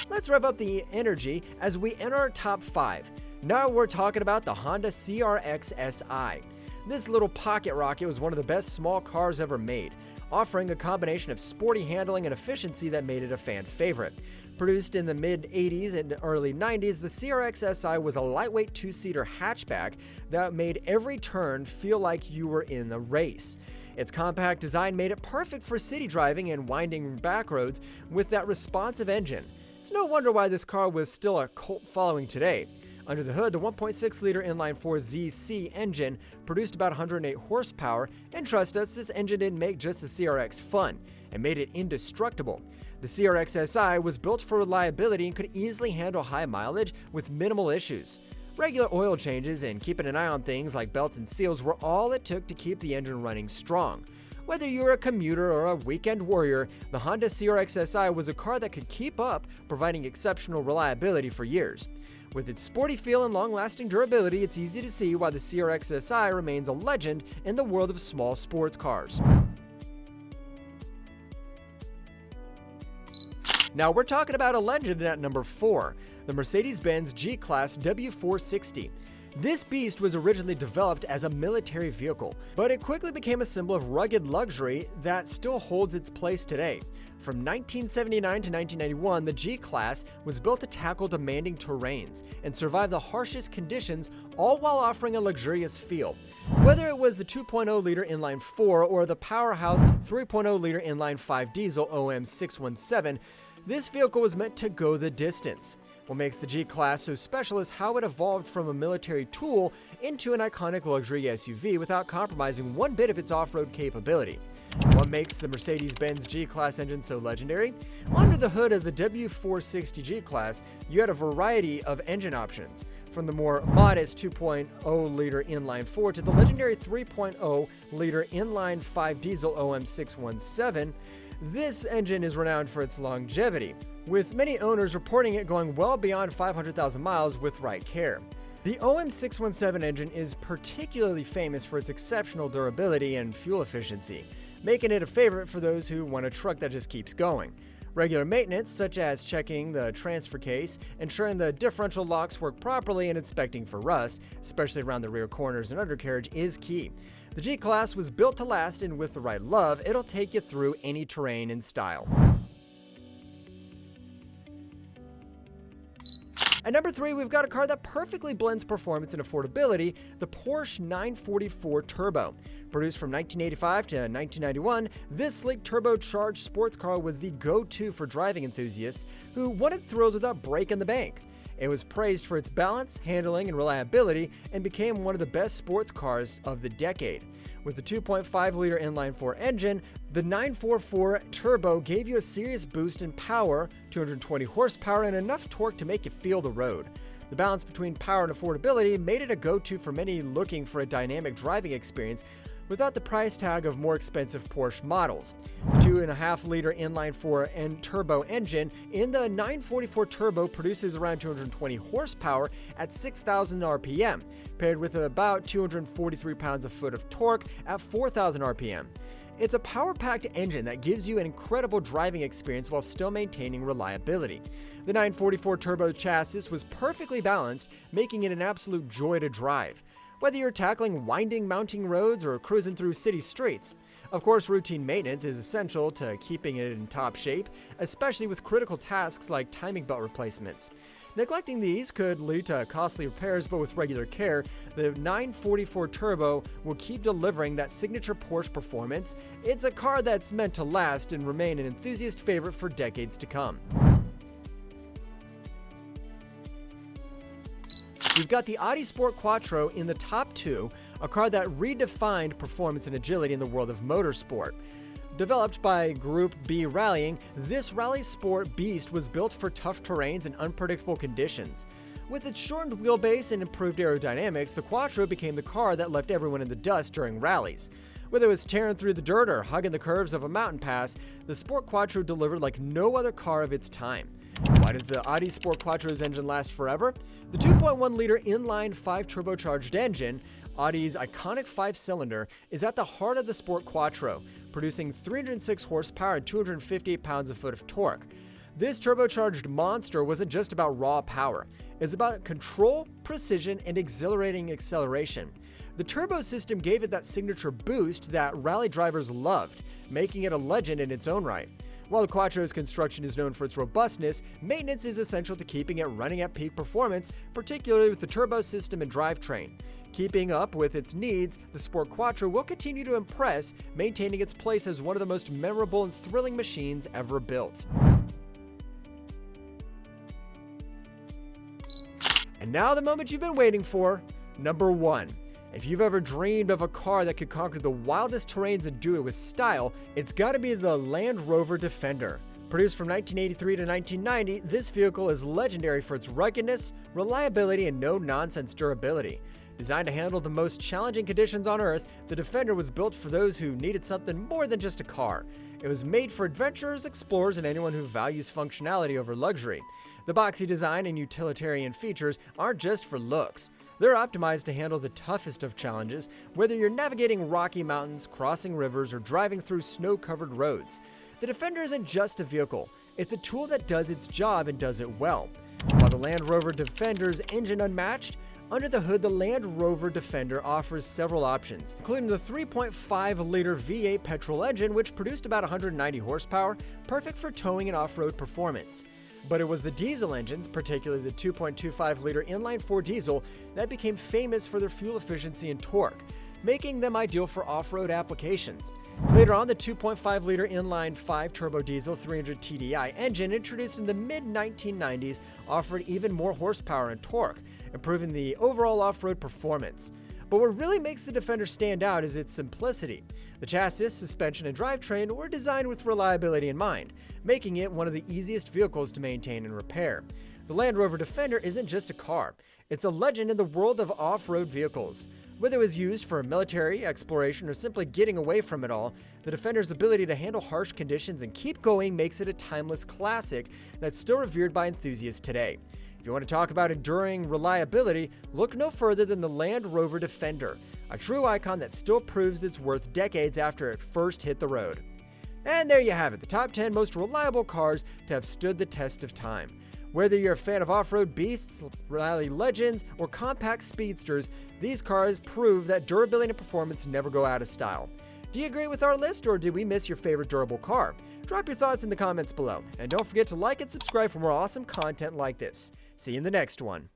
S1: Let's rev up the energy as we enter our top 5. Now we're talking about the Honda CRX Si. This little pocket rocket was one of the best small cars ever made, offering a combination of sporty handling and efficiency that made it a fan favorite. Produced in the mid-80s and early 90s, the CRX Si was a lightweight two-seater hatchback that made every turn feel like you were in the race. Its compact design made it perfect for city driving and winding back roads with that responsive engine. It's no wonder why this car was still a cult following today. Under the hood, the 1.6-liter inline-4 ZC engine produced about 108 horsepower, and trust us, this engine didn't make just the CRX fun, it made it indestructible. The CRX Si was built for reliability and could easily handle high mileage with minimal issues. Regular oil changes and keeping an eye on things like belts and seals were all it took to keep the engine running strong. Whether you're a commuter or a weekend warrior, the Honda CRX Si was a car that could keep up, providing exceptional reliability for years. With its sporty feel and long-lasting durability, it's easy to see why the CRX Si remains a legend in the world of small sports cars. Now we're talking about a legend at number 4, the Mercedes-Benz G-Class W460. This beast was originally developed as a military vehicle, but it quickly became a symbol of rugged luxury that still holds its place today. From 1979 to 1991, the G-Class was built to tackle demanding terrains and survive the harshest conditions, all while offering a luxurious feel. Whether it was the 2.0-liter inline-4 or the powerhouse 3.0-liter inline-5 diesel OM617, this vehicle was meant to go the distance. What makes the G-Class so special is how it evolved from a military tool into an iconic luxury SUV without compromising one bit of its off-road capability. What makes the Mercedes-Benz G-Class engine so legendary? Under the hood of the W460 G-Class, you had a variety of engine options, from the more modest 2.0-liter inline-4 to the legendary 3.0-liter inline-5 diesel OM617. This engine is renowned for its longevity, with many owners reporting it going well beyond 500,000 miles with right care. The OM617 engine is particularly famous for its exceptional durability and fuel efficiency, making it a favorite for those who want a truck that just keeps going. Regular maintenance, such as checking the transfer case, ensuring the differential locks work properly, and inspecting for rust, especially around the rear corners and undercarriage, is key. The G-Class was built to last, and with the right love, it'll take you through any terrain in style. At number 3, we've got a car that perfectly blends performance and affordability, the Porsche 944 Turbo. Produced from 1985 to 1991, this sleek turbocharged sports car was the go-to for driving enthusiasts who wanted thrills without breaking the bank. It was praised for its balance, handling, and reliability, and became one of the best sports cars of the decade. With the 2.5-liter inline-4 engine, the 944 Turbo gave you a serious boost in power, 220 horsepower, and enough torque to make you feel the road. The balance between power and affordability made it a go-to for many looking for a dynamic driving experience without the price tag of more expensive Porsche models. The 2.5-liter inline-4 and turbo engine in the 944 Turbo produces around 220 horsepower at 6,000 RPM, paired with about 243 pounds-foot of torque at 4,000 RPM. It's a power-packed engine that gives you an incredible driving experience while still maintaining reliability. The 944 Turbo chassis was perfectly balanced, making it an absolute joy to drive, whether you're tackling winding mountain roads or cruising through city streets. Of course, routine maintenance is essential to keeping it in top shape, especially with critical tasks like timing belt replacements. Neglecting these could lead to costly repairs, but with regular care, the 944 Turbo will keep delivering that signature Porsche performance. It's a car that's meant to last and remain an enthusiast favorite for decades to come. We've got the Audi Quattro in the top 2, a car that redefined performance and agility in the world of motorsport. Developed by Group B Rallying, this rally sport beast was built for tough terrains and unpredictable conditions. With its shortened wheelbase and improved aerodynamics, the Quattro became the car that left everyone in the dust during rallies. Whether it was tearing through the dirt or hugging the curves of a mountain pass, the Sport Quattro delivered like no other car of its time. Why does the Audi Sport Quattro's engine last forever? The 2.1-liter inline 5-turbocharged engine, Audi's iconic 5-cylinder, is at the heart of the Sport Quattro, producing 306 horsepower and 258 pounds-foot of torque. This turbocharged monster wasn't just about raw power. It's about control, precision, and exhilarating acceleration. The turbo system gave it that signature boost that rally drivers loved, making it a legend in its own right. While the Quattro's construction is known for its robustness, maintenance is essential to keeping it running at peak performance, particularly with the turbo system and drivetrain. Keeping up with its needs, the Sport Quattro will continue to impress, maintaining its place as one of the most memorable and thrilling machines ever built. And now the moment you've been waiting for, number 1. If you've ever dreamed of a car that could conquer the wildest terrains and do it with style, it's gotta be the Land Rover Defender. Produced from 1983 to 1990, this vehicle is legendary for its ruggedness, reliability, and no-nonsense durability. Designed to handle the most challenging conditions on Earth, the Defender was built for those who needed something more than just a car. It was made for adventurers, explorers, and anyone who values functionality over luxury. The boxy design and utilitarian features aren't just for looks. They're optimized to handle the toughest of challenges, whether you're navigating rocky mountains, crossing rivers, or driving through snow-covered roads. The Defender isn't just a vehicle. It's a tool that does its job and does it well. While the Land Rover Defender's engine unmatched, under the hood, the Land Rover Defender offers several options, including the 3.5-liter V8 petrol engine, which produced about 190 horsepower, perfect for towing and off-road performance. But it was the diesel engines, particularly the 2.25-liter inline-4 diesel, that became famous for their fuel efficiency and torque, making them ideal for off-road applications. Later on, the 2.5-liter inline 5-turbo diesel 300 TDI engine, introduced in the mid-1990s, offered even more horsepower and torque, improving the overall off-road performance. But what really makes the Defender stand out is its simplicity. The chassis, suspension, and drivetrain were designed with reliability in mind, making it one of the easiest vehicles to maintain and repair. The Land Rover Defender isn't just a car, it's a legend in the world of off-road vehicles. Whether it was used for military, exploration, or simply getting away from it all, the Defender's ability to handle harsh conditions and keep going makes it a timeless classic that's still revered by enthusiasts today. If you want to talk about enduring reliability, look no further than the Land Rover Defender, a true icon that still proves its worth decades after it first hit the road. And there you have it, the top 10 most reliable cars to have stood the test of time. Whether you're a fan of off-road beasts, rally legends, or compact speedsters, these cars prove that durability and performance never go out of style. Do you agree with our list, or did we miss your favorite durable car? Drop your thoughts in the comments below, and don't forget to like and subscribe for more awesome content like this. See you in the next one.